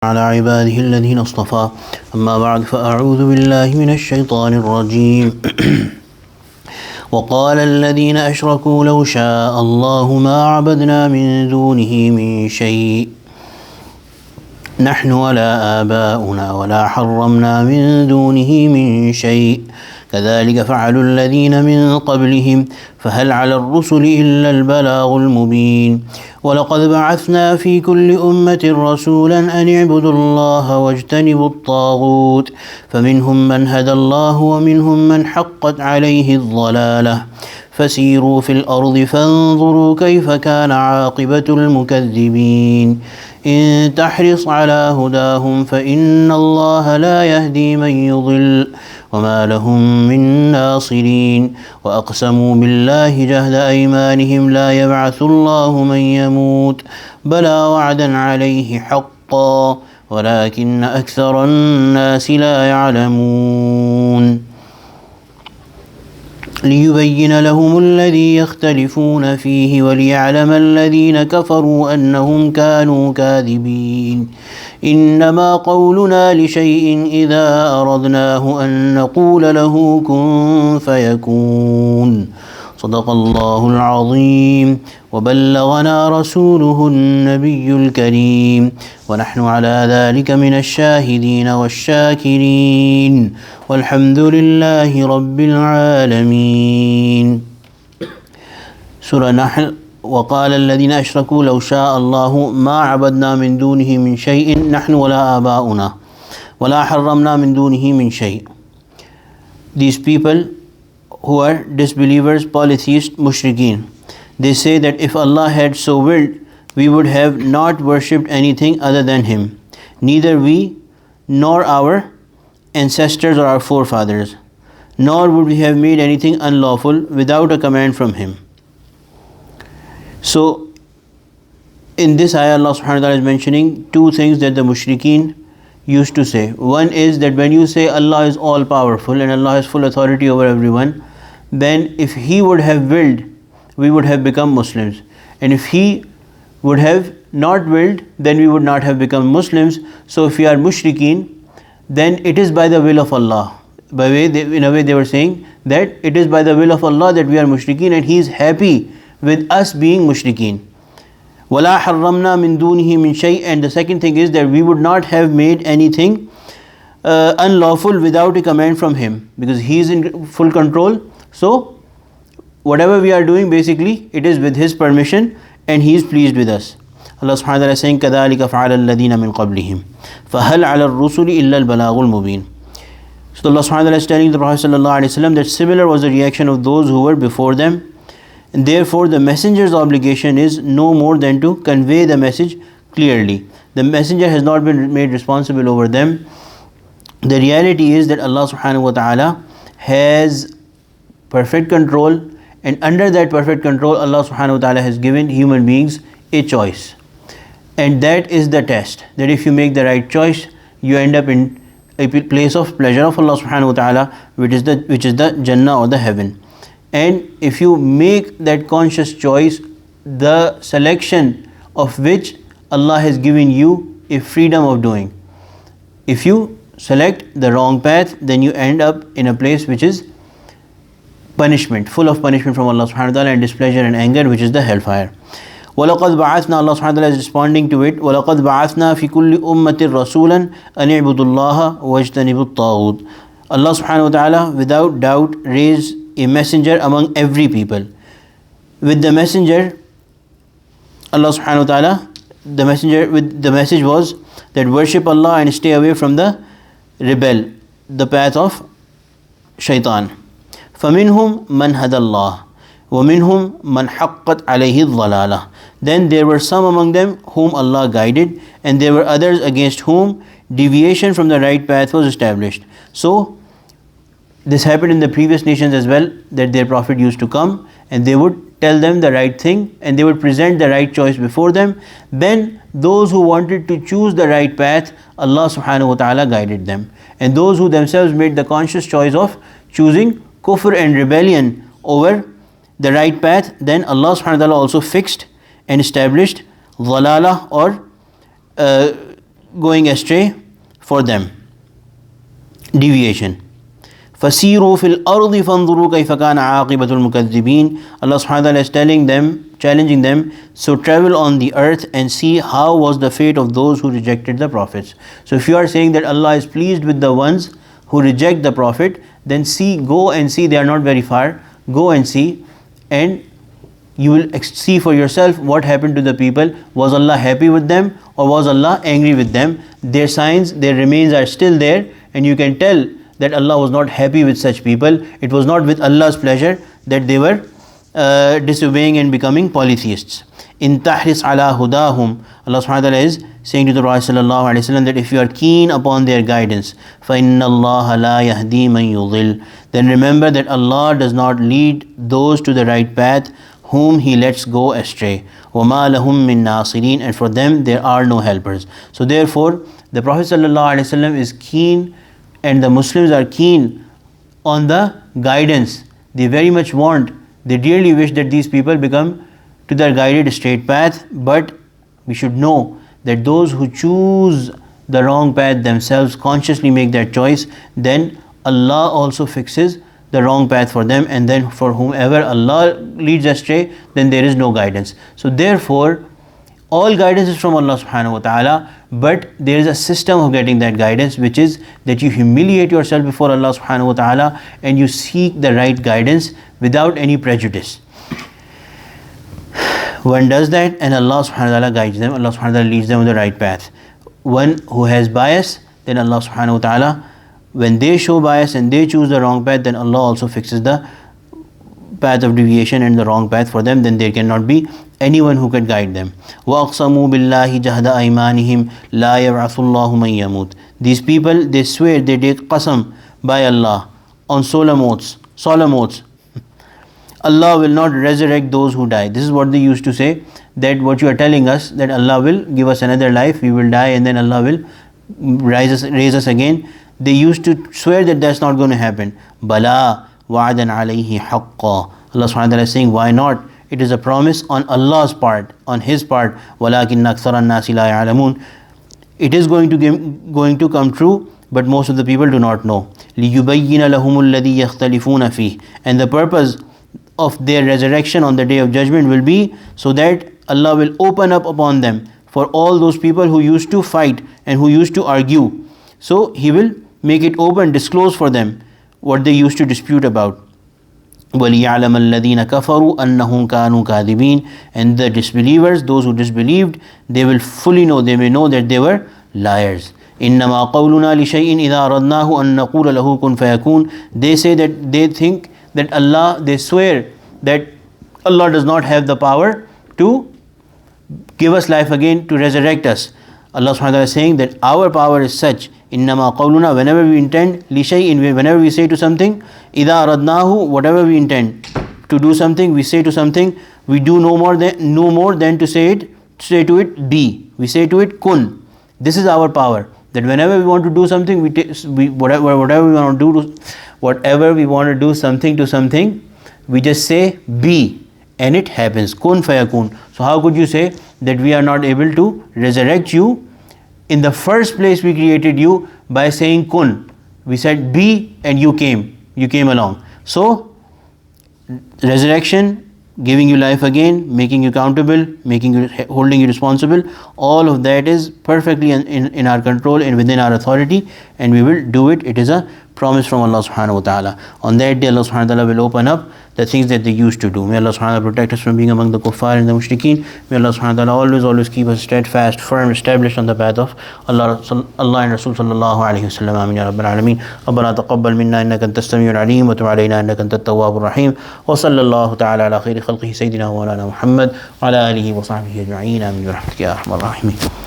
على عباده الذين اصطفى أما بعد فأعوذ بالله من الشيطان الرجيم وقال الذين أشركوا لو شاء الله ما عبدنا من دونه من شيء نحن ولا آباؤنا ولا حرمنا من دونه من شيء كذلك فعلوا الذين من قبلهم فهل على الرسل إلا البلاغ المبين ولقد بعثنا في كل أمة رسولا أن اعبدوا الله واجتنبوا الطاغوت فمنهم من هدى الله ومنهم من حقت عليه الضلالة فسيروا في الأرض فانظروا كيف كان عاقبة المكذبين إن تحرص على هداهم فإن الله لا يهدي من يضل وما لهم من ناصرين وأقسموا بالله جهد أيمانهم لا يبعث الله من يموت بلى وعدا عليه حقا ولكن أكثر الناس لا يعلمون ليبين لهم الذي يختلفون فيه وليعلم الذين كفروا أنهم كانوا كاذبين إنما قولنا لشيء إذا أردناه أن نقول له كن فيكون صدق الله العظيم وبلغنا رسوله النبي الكريم ونحن على ذلك من الشاهدين والشاكرين والحمد لله رب العالمين. Surah Nahl. وقال الذين أشركوا لو شاء الله ما عبدنا من دونه من شيء نحن ولا آباؤنا ولا حرمنا من دونه من شيء. These people who are disbelievers, polytheists, mushrikeen, they say that if Allah had so willed, we would have not worshipped anything other than Him, neither we nor our ancestors or our forefathers, nor would we have made anything unlawful without a command from Him. So, in this ayah, Allah subhanahu wa ta'ala is mentioning two things that the mushrikeen used to say. One is that when you say Allah is all powerful and Allah has full authority over everyone, then if He would have willed, we would have become Muslims. And if He would have not willed, then we would not have become Muslims. So if we are mushrikeen, then it is by the will of Allah. In a way they were saying that it is by the will of Allah that we are mushrikeen and He is happy with us being mushrikeen. وَلَا حَرَّمْنَا مِن دُونِهِ مِن شَيْءٍ. And the second thing is that we would not have made anything unlawful without a command from Him, because He is in full control. So whatever we are doing, basically it is with His permission and He is pleased with us. Allah subhanahu wa ta'ala is saying كَذَلِكَ فَعَلَ الَّذِينَ مِن قَبْلِهِمْ فَهَلْ عَلَى الرُّسُلِ إِلَّا الْبَلَاغُ الْمُبِينُ. So Allah subhanahu wa ta'ala is telling the Prophet sallallahu alaihi wasallam that similar was the reaction of those who were before them. And therefore the messenger's obligation is no more than to convey the message clearly. The messenger has not been made responsible over them. The reality is that Allah subhanahu wa ta'ala has perfect control, and under that perfect control Allah subhanahu wa ta'ala has given human beings a choice. And that is the test, that if you make the right choice, you end up in a place of pleasure of Allah subhanahu wa ta'ala, which is the Jannah or the heaven. And if you make that conscious choice, the selection of which Allah has given you a freedom of doing. If you select the wrong path, then you end up in a place which is punishment, full of punishment from Allah subhanahu wa ta'ala, and displeasure and anger, which is the hellfire. وَلَقَدْ بَعَثْنَا. Allah subhanahu wa ta'ala is responding to it. وَلَقَدْ بَعَثْنَا فِي كُلِّ أُمَّةٍ رَسُولًا أَنِ اعْبُدُوا اللَّهَ وَاجْتَنِبُوا الطَّاغُوتَ. Allah subhanahu wa ta'ala without doubt raised a messenger among every people. With the messenger, Allah subhanahu wa ta'ala, the message was that worship Allah and stay away from the path of shaitan. فَمِنْهُمْ مَنْ هَدَى اللَّهِ وَمِنْهُمْ مَنْ حَقَّتْ عَلَيْهِ الضَّلَالَةِ. Then there were some among them whom Allah guided, and there were others against whom deviation from the right path was established. So this happened in the previous nations as well, that their prophet used to come and they would tell them the right thing and they would present the right choice before them. Then those who wanted to choose the right path, Allah subhanahu wa ta'ala guided them. And those who themselves made the conscious choice of choosing kufr and rebellion over the right path, then Allah subhanahu wa ta'ala also fixed and established dhalala, or going astray for them. Deviation. فَسِيرُوا فِي الْأَرْضِ فَانْظُرُوا كَيْفَ كَانَ عَاقِبَةُ الْمُكَذِّبِينَ. Allah subhanahu wa ta'ala is telling them, challenging them, so travel on the earth and see how was the fate of those who rejected the prophets. So if you are saying that Allah is pleased with the ones who reject the prophet, then go and see, they are not very far, go and see, and you will see for yourself what happened to the people. Was Allah happy with them or was Allah angry with them? Their signs, their remains are still there, and you can tell that Allah was not happy with such people. It was not with Allah's pleasure that they were disobeying and becoming polytheists. In tahris ala hudahum, Allah subhanahu wa ta'ala is saying to the Prophet sallallahu alaihi wasallam that if you are keen upon their guidance, فَإِنَّ اللَّهَ لَا يَهْدِي مَن يُضِلُّ, then remember that Allah does not lead those to the right path whom He lets go astray. وَمَا لَهُم مِّن نَاصِرِينَ, and for them there are no helpers. So therefore the Prophet sallallahu alaihi wasallam is keen, and the Muslims are keen on the guidance. They very much want, they dearly wish that these people become to their guided straight path. But we should know that those who choose the wrong path themselves, consciously make that choice, then Allah also fixes the wrong path for them, and then for whomever Allah leads astray, then there is no guidance. So therefore all guidance is from Allah subhanahu wa ta'ala, but there is a system of getting that guidance, which is that you humiliate yourself before Allah subhanahu wa ta'ala and you seek the right guidance without any prejudice. One does that and Allah subhanahu wa ta'ala guides them, Allah subhanahu wa ta'ala leads them on the right path. One who has bias, then Allah subhanahu wa ta'ala, when they show bias and they choose the wrong path, then Allah also fixes the path of deviation and the wrong path for them. Then there cannot be anyone who can guide them. وَأَقْسَمُوا بِاللَّهِ جَهْدَ أَيْمَانِهِمْ لَا يَبْعَثُ اللَّهُ مَن يَمُوتُ. These people, they swear, they take qasam by Allah on solemn oaths. Allah will not resurrect those who die. This is what they used to say, that what you are telling us, that Allah will give us another life, we will die and then Allah will raise us again. They used to swear that that's not going to happen. Bala wa'adan alayhi haqqa. Allah subhanahu wa ta'ala is saying, why not? It is a promise on Allah's part, on His part. وَلَكِنَّ أَكْثَرَ النَّاسِ لَا يَعْلَمُونَ. It is going to come true, but most of the people do not know. لِيُبَيِّنَ لَهُمُ الَّذِي يَخْتَلِفُونَ فِيهِ. And the purpose of their resurrection on the day of judgment will be so that Allah will open up upon them for all those people who used to fight and who used to argue. So He will make it open, disclose for them what they used to dispute about. وَلِيَعْلَمَ الَّذِينَ كَفَرُوا أَنَّهُمْ كَانُوا كَاذِبِينَ. And the disbelievers, those who disbelieved, they will fully know, they may know that they were liars. إِنَّمَا قَوْلُنَا لِشَيْءٍ إِذَا أَرَدْنَاهُ أَن نَّقُولَ لَهُ كُن فَيَكُونَ. They say that, they think that Allah, they swear that Allah does not have the power to give us life again, to resurrect us. Allah subhanahu wa ta'ala is saying that our power is such, innama qawluna, whenever we intend, li shay'in, whenever we say to something, idha aradnahu, whatever we intend to do something, we say to something, we do no more than to say to it be. We say to it kun. This is our power, that whenever we want to do something, whatever we want to do something to something, we just say be, and it happens. Kun fayakun. So how could you say that we are not able to resurrect you? In the first place we created you by saying kun. We said be and you came along. So resurrection, giving you life again, making you accountable, holding you responsible, all of that is perfectly in our control and within our authority, and we will do it. It is a promise from Allah subhanahu wa ta'ala. On that day Allah subhanahu wa ta'ala will open up the things that they used to do. May Allah subhanahu wa ta'ala protect us from being among the kuffar and the mushrikeen. May Allah subhanahu wa ta'ala always keep us steadfast, firm, established on the path of Allah and Rasul sallallahu alayhi wa sallam. Amin ya Rabbil Alameen. ربنا تقبل منا إنك أنت السميع العليم وتب علينا إنك أنت التواب الرحيم وصلى الله تعالى على خير خلقه سيدنا ومولانا محمد وعلى آله وصحبه أجمعين. آمين برحمتك يا أرحم الراحمين.